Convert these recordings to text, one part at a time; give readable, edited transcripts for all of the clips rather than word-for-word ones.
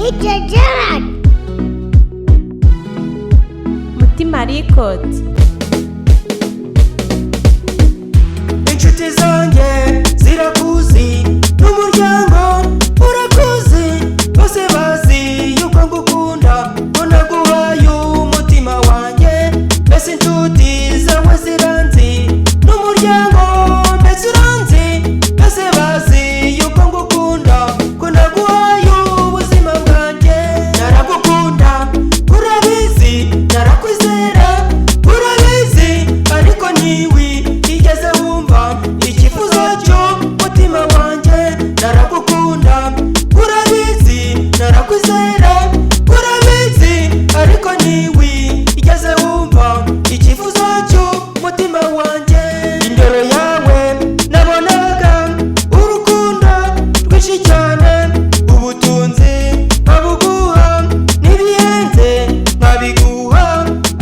DJ Gerard Mutima Record. Inshuti zanjye zirakuzi n'umuryango urakuzi, bose bazi yuko ngukunda, ko naguhaye umutima wanjye. Mbese inshuti zawe ziranzi n'umuryango mbese uranzi, bose bazi yuko ngukunda, ko naguhaye ubuzima bwanjye. Naragukunda urabizi, narakwizera urabizi, ariko ntiwigeze wumva icyifuzo cy'umutima wanjye. Naragukunda urabizi, narakwizera urabizi, ariko ntiwigeze wumva icyifuzo cy'umutima wanjye. Indoro yawe nabonaga urukundo rwinshi cyane, ubutunzi nkabuguha n'ibihenze nkabiguha,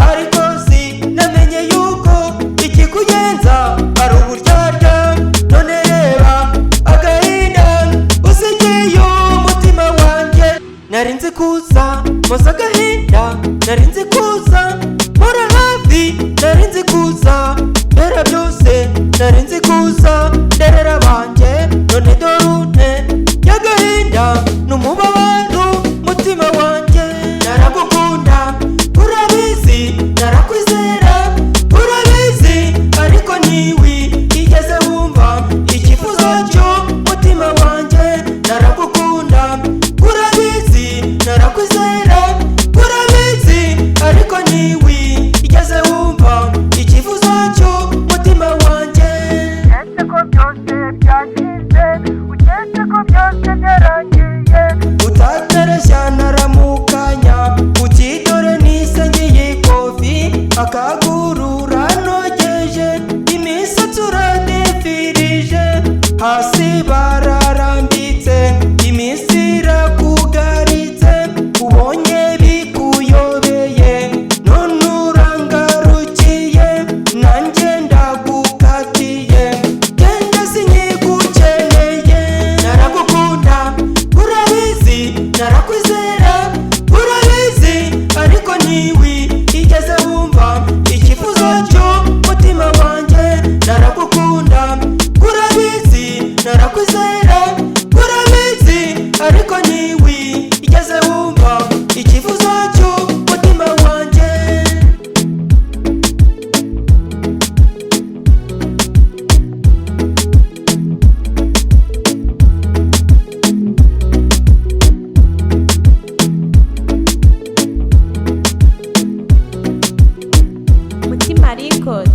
ariko sinamenye yuko ikikugenza ari uburyarya. None reba agahinda usigiye umutima wanjye. Nari nzi kuza mpoza agahinda, nari nzi kuza mpora hafi, nari nzi kuza mbera byose, nari nzi kuza nderera banjye. None dorune y'agahinda n'umubabaro mutima wanjye. Naragukunda urabizi, narakwizera urabizi, ariko ntiwigeze wumva icyifuzo cy'umutima wanjye. Naragukunda urabizi, narakwizera urabizi, ariko ntiwigeze wumva icyifuzo cy'umutima wanjye. Uketse ko byose byagize, uketse ko byose byarangiye, utatareshya naramukanya, ukidore nisengeye ikofi, akagurura nogeje, imisatsi uradefirije, hasi bararambitse, iminsi irakugaritse, ubonye bikuyobeye, none urangarukiye, nanjye ndagukatiye, genda sinyigukeneye. Naragukunda urabizi, narakwizera urabizi, ariko ntiwigeze wumva icyifuzo cy'umutima wanjye. Naragukunda urabizi, narakwizera urabizi, ariko ntiwigeze wumva icyifuzo cy'umutima wanjye. Mutima Record.